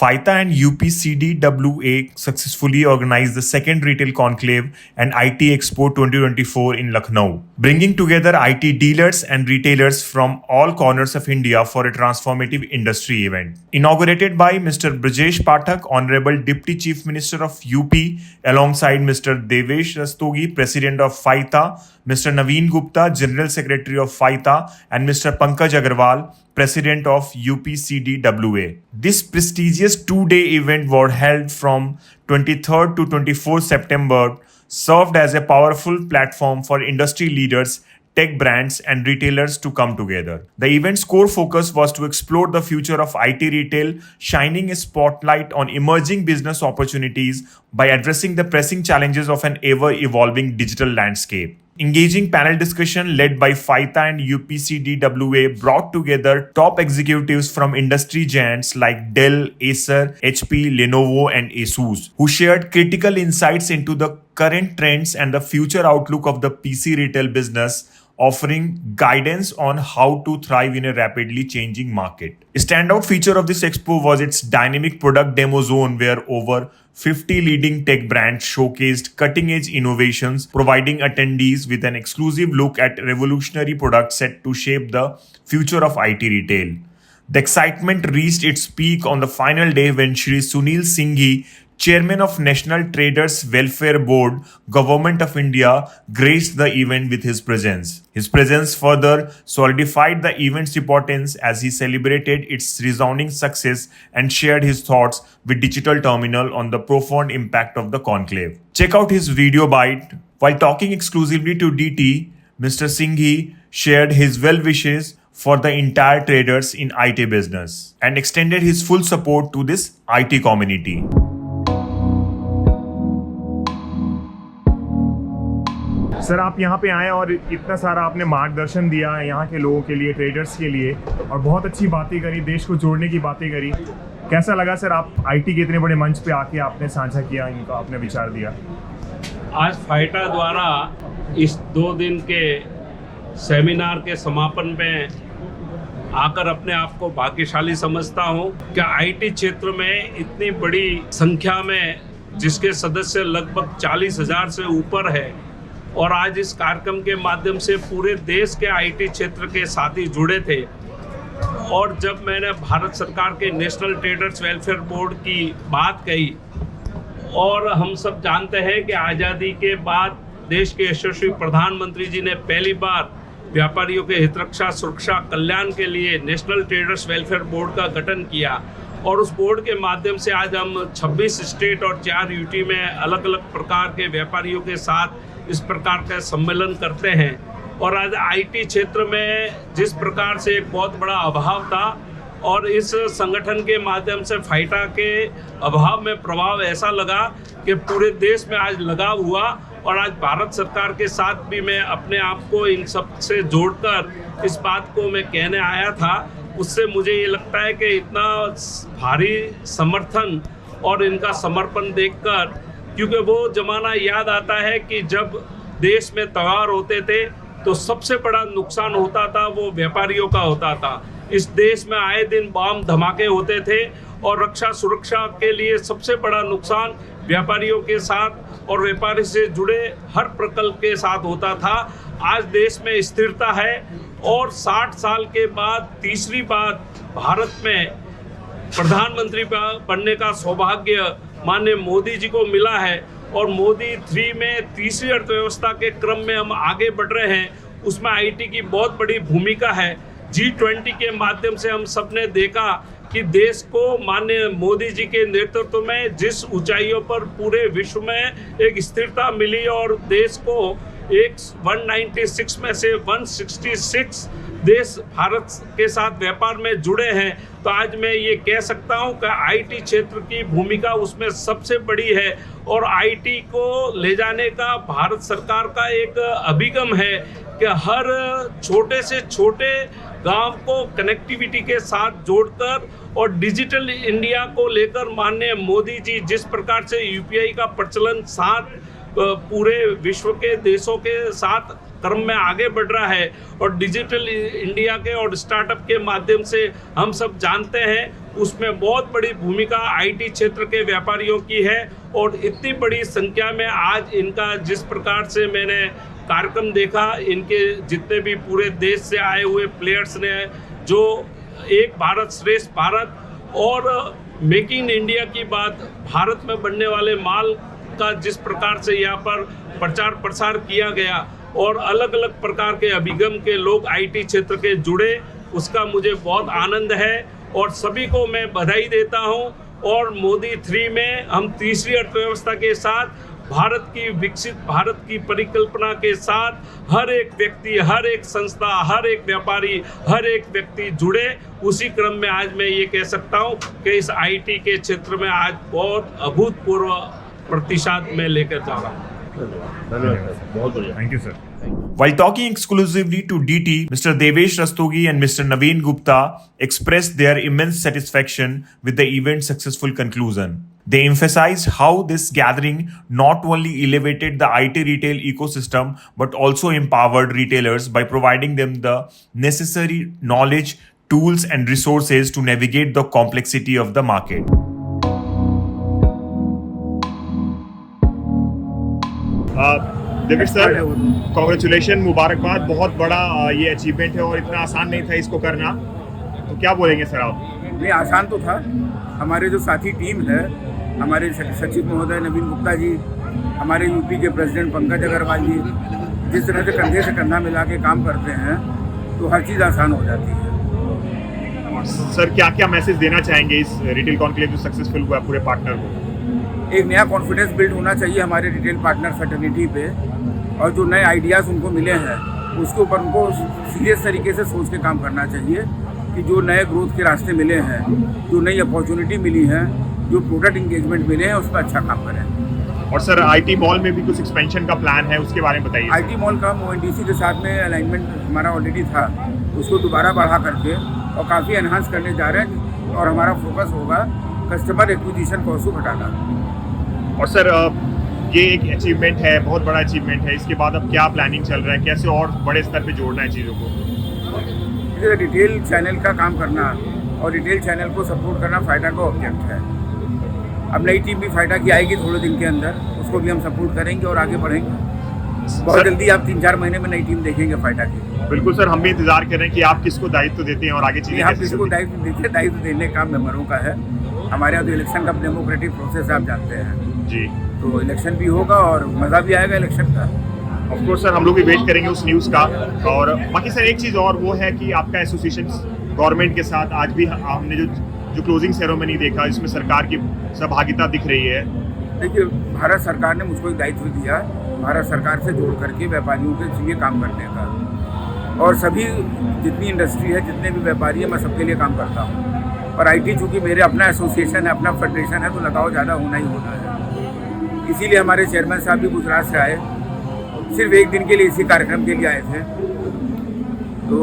FITA and UPCDWA successfully organized the second retail conclave and IT Expo 2024 in Lucknow, bringing together IT dealers and retailers from all corners of India for a transformative industry event. Inaugurated by Mr. Brajesh Pathak, Honorable Deputy Chief Minister of UP, alongside Mr. Devesh Rastogi, President of FITA, Mr. Naveen Gupta, General Secretary of FITA, and Mr. Pankaj Agarwal, President of UPCDWA. This prestigious two-day event was held from 23rd to 24th September, served as a powerful platform for industry leaders, tech brands, and retailers to come together. The event's core focus was to explore the future of IT retail, shining a spotlight on emerging business opportunities by addressing the pressing challenges of an ever-evolving digital landscape. Engaging panel discussion led by FITA and UPCDWA brought together top executives from industry giants like Dell, Acer, HP, Lenovo, and Asus, who shared critical insights into the current trends and the future outlook of the PC retail business, offering guidance on how to thrive in a rapidly changing market. A standout feature of this expo was its dynamic product demo zone, where over 50 leading tech brands showcased cutting-edge innovations, providing attendees with an exclusive look at revolutionary products set to shape the future of IT retail. The excitement reached its peak on the final day when Shri Sunil Singhi, Chairman of National Traders Welfare Board, Government of India, graced the event with his presence. His presence further solidified the event's importance as he celebrated its resounding success and shared his thoughts with Digital Terminal on the profound impact of the conclave. Check out his video bite. While talking exclusively to DT, Mr. Singhi shared his well wishes for the entire traders in IT business and extended his full support to this IT community. Sir, आप यहाँ पे आए और इतना सारा आपने मार्गदर्शन दिया है यहाँ के लोगों के लिए, ट्रेडर्स के लिए, और बहुत अच्छी बातें करी, देश को जोड़ने की बातें करी। कैसा लगा सर, आप आईटी के इतने बड़े मंच पे आके आपने साझा किया, इनका आपने विचार दिया? आज फाइटा द्वारा इस 2 दिन के सेमिनार के समापन में आकर अपने आप को भाग्यशाली समझता हूँ कि आईटी क्षेत्र में इतनी बड़ी संख्या में जिसके सदस्य लगभग 40,000 से ऊपर है, और आज इस कार्यक्रम के माध्यम से पूरे देश के आईटी क्षेत्र के साथी जुड़े थे। और जब मैंने भारत सरकार के नेशनल ट्रेडर्स वेलफेयर बोर्ड की बात कही, और हम सब जानते हैं कि आज़ादी के बाद देश के यशस्वी प्रधानमंत्री जी ने पहली बार व्यापारियों के हितरक्षा, सुरक्षा, कल्याण के लिए नेशनल ट्रेडर्स वेलफेयर बोर्ड का गठन किया, और उस बोर्ड के माध्यम से आज हम 26 स्टेट और 4 यूटी में अलग अलग प्रकार के व्यापारियों के साथ इस प्रकार का सम्मेलन करते हैं। और आज आईटी क्षेत्र में जिस प्रकार से एक बहुत बड़ा अभाव था, और इस संगठन के माध्यम से फाइटा के अभाव में प्रभाव ऐसा लगा कि पूरे देश में आज लगाव हुआ, और आज भारत सरकार के साथ भी मैं अपने आप को इन सब से जोड़कर इस बात को मैं कहने आया था। उससे मुझे ये लगता है कि इतना भारी समर्थन और इनका समर्पण देखकर, क्योंकि वो ज़माना याद आता है कि जब देश में त्योहार होते थे तो सबसे बड़ा नुकसान होता था वो व्यापारियों का होता था। इस देश में आए दिन बम धमाके होते थे, और रक्षा सुरक्षा के लिए सबसे बड़ा नुकसान व्यापारियों के साथ और व्यापारी से जुड़े हर प्रकल्प के साथ होता था। आज देश में स्थिरता है, और 60 साल के बाद तीसरी बार भारत में प्रधानमंत्री बनने का सौभाग्य माननीय मोदी जी को मिला है, और मोदी 3 में तीसरी अर्थव्यवस्था के क्रम में हम आगे बढ़ रहे हैं। उसमें आईटी की बहुत बड़ी भूमिका है। G20 के माध्यम से हम सबने देखा कि देश को माननीय मोदी जी के नेतृत्व में जिस ऊंचाइयों पर पूरे विश्व में एक स्थिरता मिली, और देश को 196 में से 166 देश भारत के साथ व्यापार में जुड़े हैं। तो आज मैं ये कह सकता हूँ कि आईटी क्षेत्र की भूमिका उसमें सबसे बड़ी है, और आईटी को ले जाने का भारत सरकार का एक अभिगम है कि हर छोटे से छोटे गांव को कनेक्टिविटी के साथ जोड़कर और डिजिटल इंडिया को लेकर माननीय मोदी जी जिस प्रकार से यूपीआई का प्रचलन साथ पूरे विश्व के देशों के साथ क्रम में आगे बढ़ रहा है और डिजिटल इंडिया के और स्टार्टअप के माध्यम से हम सब जानते हैं उसमें बहुत बड़ी भूमिका आईटी क्षेत्र के व्यापारियों की है। और इतनी बड़ी संख्या में आज इनका जिस प्रकार से मैंने कार्यक्रम देखा, इनके जितने भी पूरे देश से आए हुए प्लेयर्स ने जो एक भारत श्रेष्ठ भारत और मेक इन इंडिया की बात, भारत में बनने वाले माल का जिस प्रकार से यहाँ पर प्रचार प्रसार किया गया और अलग अलग प्रकार के अभिगम के लोग आईटी क्षेत्र के जुड़े, उसका मुझे बहुत आनंद है और सभी को मैं बधाई देता हूँ। और मोदी 3 में हम तीसरी अर्थव्यवस्था के साथ भारत की विकसित भारत की परिकल्पना के साथ हर एक व्यक्ति, हर एक संस्था, हर एक व्यापारी, हर एक व्यक्ति जुड़े, उसी क्रम में आज मैं ये कह सकता हूँ कि इस आईटी के क्षेत्र में आज बहुत अभूतपूर्व प्रतिशत में लेकर जा रहा हूँ। बहुत बढ़िया, thank you sir. While talking exclusively to DT, Mr. Devesh Rastogi and Mr. Naveen Gupta expressed their immense satisfaction with the event's successful conclusion. They emphasized how this gathering not only elevated the IT retail ecosystem but also empowered retailers by providing them the necessary knowledge, tools, and resources to navigate the complexity of the market. Devesh sir, congratulation, मुबारकबाद। बहुत बड़ा ये achievement है और इतना आसान नहीं था इसको करना, तो क्या बोलेंगे सर आप? नहीं, आसान तो था। हमारे जो साथी टीम है, हमारे सचिव महोदय नवीन गुप्ता जी, हमारे यूपी के प्रेसिडेंट पंकज अग्रवाल जी, जिस तरह से कंधे से कंधा मिला के काम करते हैं तो हर चीज़ आसान हो जाती है। सर, क्या क्या मैसेज देना चाहेंगे इस रिटेल कॉन्क्लेव जो सक्सेसफुल हुआ पूरे पार्टनर को? एक नया कॉन्फिडेंस बिल्ड होना चाहिए हमारे रिटेल पार्टनर फैटर्निटी पे, और जो नए आइडियाज़ उनको मिले हैं उसके ऊपर उनको सीरियस तरीके से सोच के काम करना चाहिए कि जो नए ग्रोथ के रास्ते मिले हैं, जो नई अपॉर्चुनिटी मिली है, जो प्रोडक्ट इंगेजमेंट मिले हैं, उस पर अच्छा काम करें। और सर, आईटी मॉल में भी कुछ एक्सपेंशन का प्लान है, उसके बारे में बताइए। आईटी मॉल का ONDC के साथ में अलाइनमेंट हमारा ऑलरेडी था, उसको दोबारा बढ़ा करके और काफ़ी एनहांस करने जा रहे हैं और हमारा फोकस होगा कस्टमर एक्विजिशन कॉस्ट को घटाना। और सर, ये एक अचीवमेंट है, बहुत बड़ा अचीवमेंट है, इसके बाद अब क्या प्लानिंग चल रहा है, कैसे और बड़े स्तर पे जोड़ना है चीज़ों को? रिटेल चैनल का काम करना और रिटेल चैनल को सपोर्ट करना फायदा का ऑब्जेक्ट है। अब नई टीम भी फायदा की आएगी थोड़े दिन के अंदर, उसको भी हम सपोर्ट करेंगे और आगे बढ़ेंगे। बहुत जल्दी आप 3-4 महीने में नई टीम देखेंगे फायदा की। बिल्कुल सर, हम भी इंतजार कर रहे हैं कि आप किसको दायित्व देते हैं और आगे चीज़ें आप किसको दायित्व देते हैं, दायित्व देने का मेंबरों का है। हमारे यहाँ तो इलेक्शन का डेमोक्रेटिक प्रोसेस आप जानते हैं जी, तो इलेक्शन भी होगा और मज़ा भी आएगा इलेक्शन का। ऑफ कोर्स सर, हम लोग भी वेट करेंगे उस न्यूज़ का। और बाकी सर, एक चीज़ और वो है कि आपका एसोसिएशन गवर्नमेंट के साथ आज भी हमने जो क्लोजिंग सेरेमनी देखा, इसमें सरकार की सहभागिता दिख रही है। देखिए, भारत सरकार ने मुझको एक दायित्व दिया, भारत सरकार से जोड़ करके व्यापारियों के लिए काम करने का, और सभी जितनी इंडस्ट्री है, जितने भी व्यापारी हैं, मैं सबके लिए काम करता हूँ। और आईटी चूँकि मेरे अपना एसोसिएशन है, अपना फेडरेशन है, तो लगाव ज़्यादा होना ही होना है। इसीलिए हमारे चेयरमैन साहब भी गुजरात से आए, सिर्फ एक दिन के लिए इसी कार्यक्रम के लिए आए थे, तो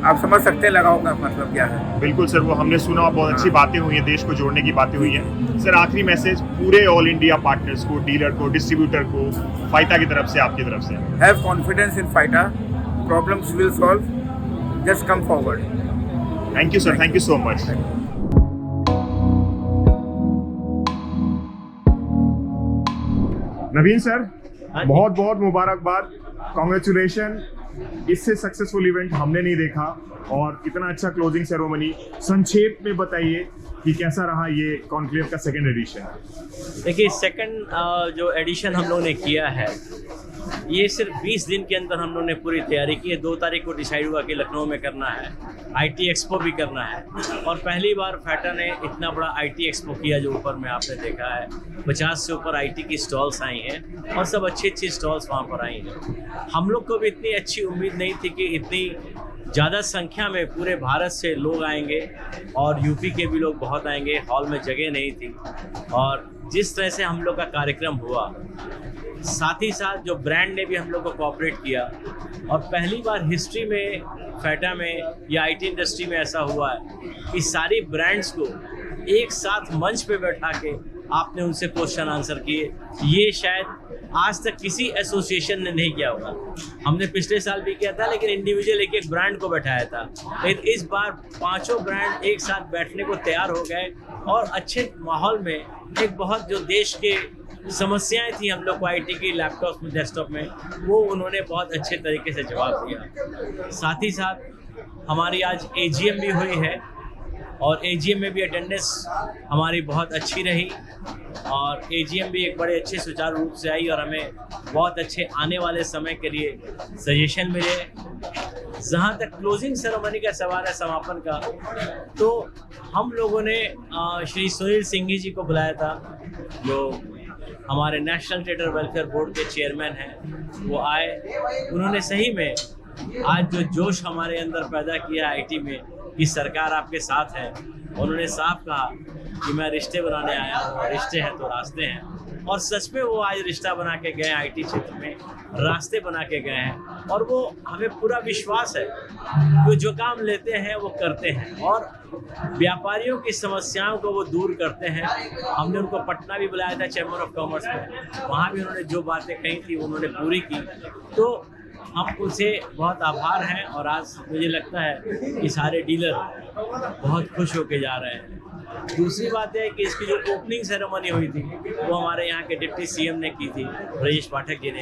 आप समझ सकते हैं लगाव का मतलब क्या है। बिल्कुल सर, वो हमने सुना, बहुत अच्छी बातें हुई हैं, देश को जोड़ने की बातें हुई हैं। सर, आखिरी मैसेज पूरे ऑल इंडिया पार्टनर्स को, डीलर को, डिस्ट्रीब्यूटर को, फाइटा की तरफ से, आपकी't से। Have confidence in phyta, problems will solve, just come forward. Thank you sir, thank you so much. Naveen sir, बहुत बहुत मुबारकबाद, कॉन्ग्रेचुलेशन। इससे सक्सेसफुल इवेंट हमने नहीं देखा और इतना अच्छा क्लोजिंग सेरेमनी। संक्षेप में बताइए कि कैसा रहा ये कॉन्क्लेव का सेकंड एडिशन? देखिए, सेकंड जो एडिशन हम लोग ने किया है, ये सिर्फ 20 दिन के अंदर हम लोग ने पूरी तैयारी की है। 2 तारीख को डिसाइड हुआ कि लखनऊ में करना है, आईटी एक्सपो भी करना है, और पहली बार फैटा ने इतना बड़ा आईटी एक्सपो किया जो ऊपर में आपने देखा है। 50 से ऊपर आईटी की स्टॉल्स आई हैं और सब अच्छी अच्छी स्टॉल्स वहाँ पर आई हैं। हम लोग को भी इतनी अच्छी उम्मीद नहीं थी कि इतनी ज़्यादा संख्या में पूरे भारत से लोग आएंगे और यूपी के भी लोग बहुत आएंगे। हॉल में जगह नहीं थी, और जिस तरह से हम लोग का कार्यक्रम हुआ, साथ ही साथ जो ब्रांड ने भी हम लोग को कोऑपरेट किया, और पहली बार हिस्ट्री में फैटा में या आईटी इंडस्ट्री में ऐसा हुआ है कि सारी ब्रांड्स को एक साथ मंच पे बैठा के आपने उनसे क्वेश्चन आंसर किए। ये शायद आज तक किसी एसोसिएशन ने नहीं किया होगा। हमने पिछले साल भी किया था, लेकिन इंडिविजुअल एक एक ब्रांड को बैठाया था। लेकिन इस बार पांचों ब्रांड एक साथ बैठने को तैयार हो गए और अच्छे माहौल में एक बहुत जो देश के समस्याएं थी हम लोग को आईटी की लैपटॉप में, डेस्कटॉप में, वो उन्होंने बहुत अच्छे तरीके से जवाब दिया। साथ ही साथ हमारी आज एजीएम भी हुई है और एजीएम में भी अटेंडेंस हमारी बहुत अच्छी रही और एजीएम भी एक बड़े अच्छे सुचारू रूप से आई और हमें बहुत अच्छे आने वाले समय के लिए सजेशन मिले। जहाँ तक क्लोजिंग सेरेमनी का सवाल है, समापन का, तो हम लोगों ने श्री सुनील सिंघी जी को बुलाया था, जो हमारे नेशनल थिएटर वेलफेयर बोर्ड के चेयरमैन हैं। वो आए, उन्होंने सही में आज जो जोश हमारे अंदर पैदा किया आईटी में कि सरकार आपके साथ है, उन्होंने साफ कहा कि मैं रिश्ते बनाने आया हूँ और रिश्ते हैं तो रास्ते हैं। और सच में वो आज रिश्ता बना के गए, आईटी क्षेत्र में रास्ते बना के गए हैं और वो हमें पूरा विश्वास है कि जो काम लेते हैं वो करते हैं और व्यापारियों की समस्याओं को वो दूर करते हैं। हमने उनको पटना भी बुलाया था चैम्बर ऑफ कॉमर्स में, वहाँ भी उन्होंने जो बातें कही थी उन्होंने पूरी की। तो हम उनसे बहुत आभार हैं और आज मुझे लगता है कि सारे डीलर बहुत खुश होके जा रहे हैं। दूसरी बात है कि इसकी जो ओपनिंग सेरेमनी हुई थी वो हमारे यहाँ के डिप्टी सीएम ने की थी, ब्रजेश पाठक जी ने।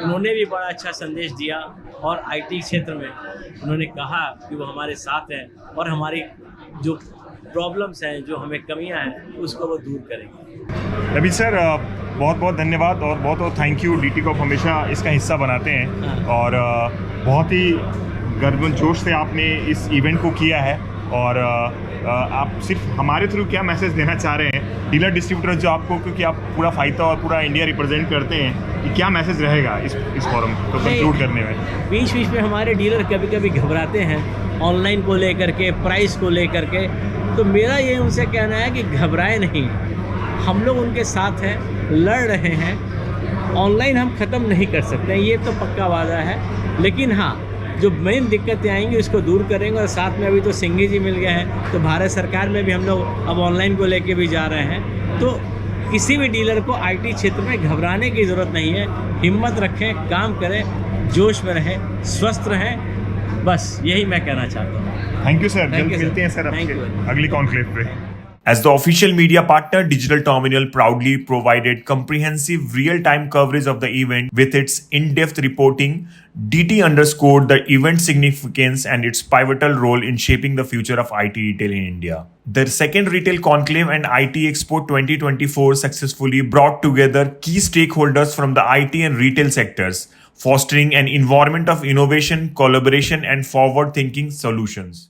उन्होंने भी बड़ा अच्छा संदेश दिया और आईटी क्षेत्र में उन्होंने कहा कि वो हमारे साथ हैं और हमारी जो प्रॉब्लम्स हैं, जो हमें कमियां हैं, उसको वो दूर करेंगे। रवि सर, बहुत बहुत धन्यवाद और बहुत बहुत थैंक यू। डीटी कॉप हमेशा इसका हिस्सा बनाते हैं और बहुत ही गर्मजोश से आपने इस इवेंट को किया है। और आप सिर्फ हमारे थ्रू क्या मैसेज देना चाह रहे हैं डीलर डिस्ट्रीब्यूटर जो आपको, क्योंकि आप पूरा फायदा और पूरा इंडिया रिप्रेजेंट करते हैं, कि क्या मैसेज रहेगा इस फोरम को कंक्लूड करने में? बीच बीच में हमारे डीलर कभी कभी घबराते हैं ऑनलाइन को लेकर के, प्राइस को लेकर के, तो मेरा ये उनसे कहना है कि घबराए नहीं, हम लोग उनके साथ हैं, लड़ रहे हैं। ऑनलाइन हम ख़त्म नहीं कर सकते, ये तो पक्का वादा है, लेकिन हाँ, जो मेन दिक्कतें आएंगी उसको दूर करेंगे। और साथ में अभी तो सिंघी जी मिल गए हैं, तो भारत सरकार में भी हम लोग अब ऑनलाइन को लेके भी जा रहे हैं। तो किसी भी डीलर को आईटी क्षेत्र में घबराने की ज़रूरत नहीं है, हिम्मत रखें, काम करें, जोश में रहें, स्वस्थ रहें, बस यही मैं कहना चाहता हूँ। थैंक यू सर, जल्द मिलते हैं सर आपके अगली कॉन्क्लेव पे। As the official media partner, Digital Terminal proudly provided comprehensive real-time coverage of the event with its in-depth reporting. DT underscored the event's significance and its pivotal role in shaping the future of IT retail in India. The second Retail Conclave and IT Expo 2024 successfully brought together key stakeholders from the IT and retail sectors, fostering an environment of innovation, collaboration, and forward-thinking solutions.